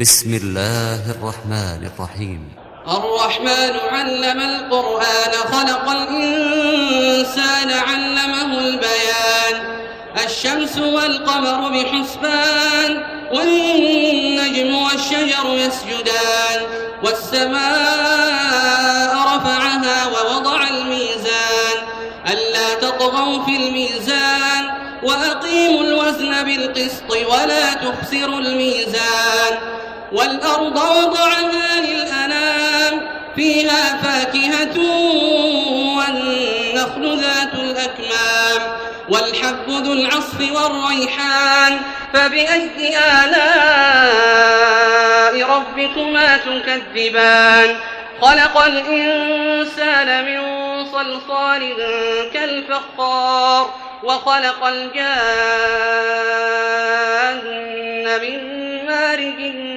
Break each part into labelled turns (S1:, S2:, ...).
S1: بسم الله الرحمن الرحيم.
S2: الرحمن علم القرآن خلق الإنسان علمه البيان. الشمس والقمر بحسبان والنجم والشجر يسجدان والسماء رفعها ووضع الميزان ألا تطغوا في الميزان وأقيموا الوزن بالقسط ولا تخسروا الميزان والأرض وضعها للأنام فيها فاكهة والنخل ذات الأكمام والحب ذو العصف والريحان فبأي آلاء ربكما تكذبان. خلق الإنسان من صلصال كالفخار وخلق الجان من مارج من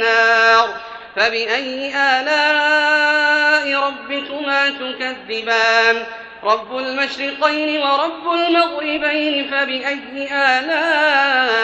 S2: نار فبأي آلاء ربكما تكذبان. رب المشرقين ورب المغربين فبأي آلاء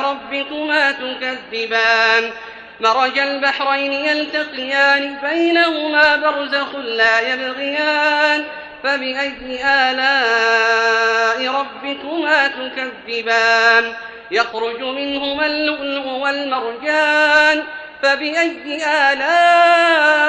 S2: ربكما تكذبان. مرج البحرين يلتقيان بينهما برزخ لا يبغيان فبأي آلاء ربكما تكذبان. يخرج منهما اللؤلؤ والمرجان فبأي آلاء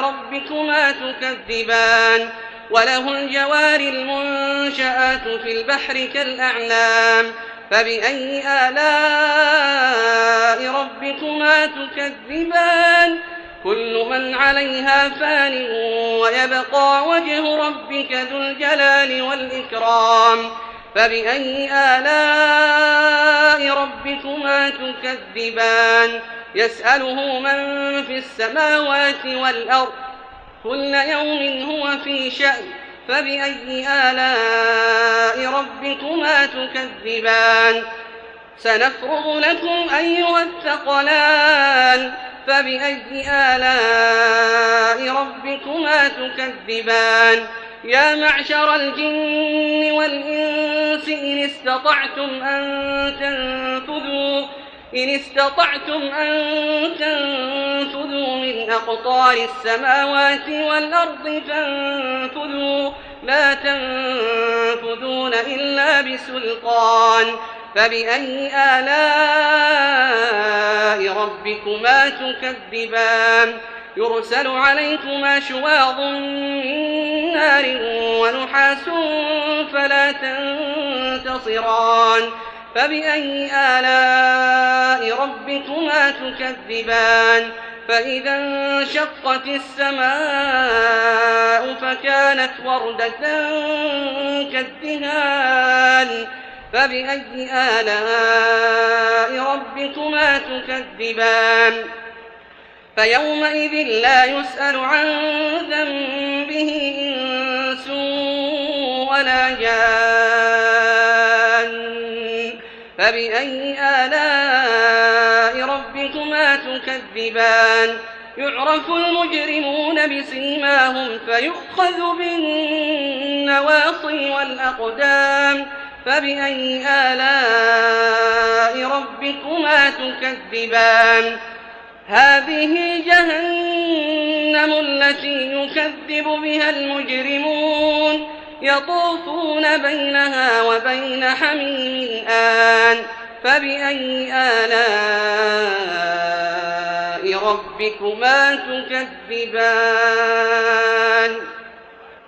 S2: ربكما تكذبان. وله الجوار المنشآت في البحر كالأعلام فبأي آلاء ربكما تكذبان. كل من عليها فان ويبقى وجه ربك ذو الجلال والإكرام فبأي آلاء ربكما تكذبان. يسأله من في السماوات والأرض كل يوم هو في شأن فبأي آلاء ربكما تكذبان. سنفرغ لكم أيها الثقلان فبأي آلاء ربكما تكذبان. يا معشر الجن والإنس إن استطعتم أن تنفذوا من أقطار السماوات والأرض فانفذوا لا تنفذون إلا بسلطان فبأي آلاء ربكما تكذبان. يرسل عليكما شواظ من نار ونحاس فلا تنتصران فبأي آلاء ربكما تكذبان. فإذا انشقت السماء فكانت وردة كالدهان فبأي آلاء ربكما تكذبان. فيومئذ لا يسأل عن ذنبه إنس ولا جان فبأي آلاء ربكما تكذبان. يعرف المجرمون بسيماهم فيؤخذ بالنواصي والأقدام فبأي آلاء ربكما تكذبان. هذه جهنم التي يكذب بها المجرمون يطوفون بينها وبين حميم آن فبأي آلاء ربكما تكذبان.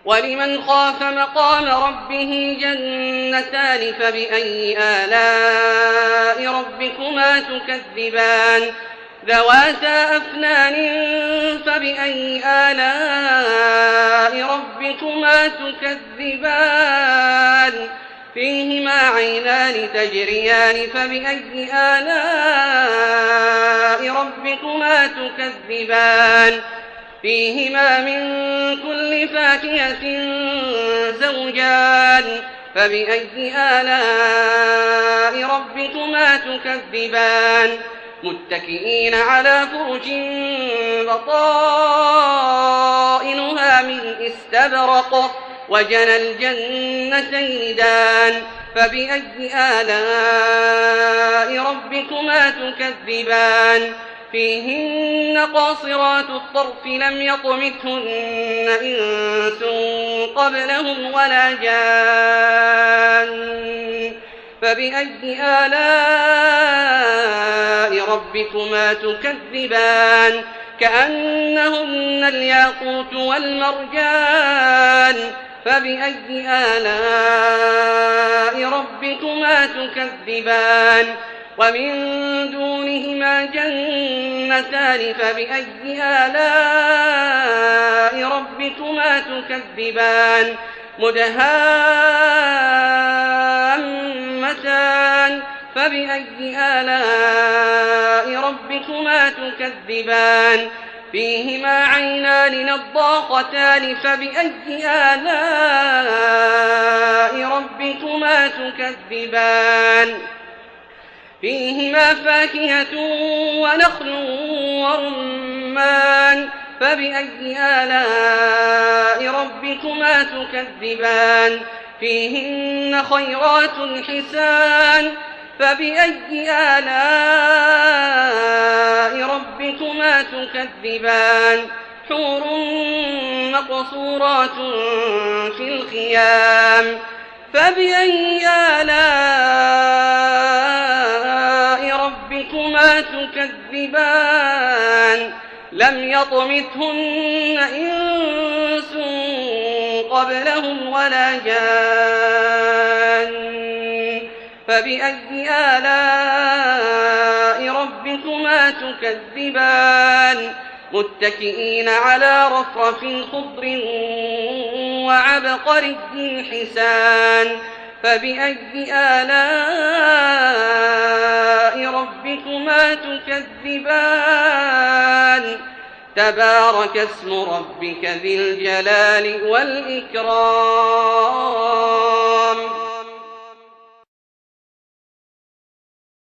S2: ولمن خاف مقام ربه جنتان فبأي آلاء ربكما تكذبان. ذواتا أفنان فبأي آلاء ربكما تكذبان. فيهما عينان تجريان فبأي آلاء ربكما تكذبان. فيهما من كل فاكهة زوجان فبأي آلاء ربكما تكذبان. متكئين على فرش بطائنها من استبرق وجنى الجنتين دان فبأي آلاء ربكما تكذبان فيهن قاصرات الطرف لم يطمثهن إنس قبلهم ولا جان فبأي آلاء ربكما تكذبان كأنهن الياقوت والمرجان فبأي آلاء ربكما تكذبان ومن دونهما جنتان فبأي آلاء ربكما تكذبان مدهامتان فبأي آلاء ربكما تكذبان فيهما عينان نضاختان فبأي آلاء ربكما تكذبان فيهما فاكهة ونخل ورمان فبأي آلاء ربكما تكذبان فيهن خيرات حسان فبأي آلاء ربكما تكذبان حور مقصورات في الخيام فبأي آلاء ربكما تكذبان لم يطمثهن إنس قبلهم ولا جان فبأي آلاء ربكما تكذبان متكئين على رفرف خضر وعبقري حسان فبأي آلاء ربكما تكذبان تبارك اسم ربك ذي الجلال والإكرام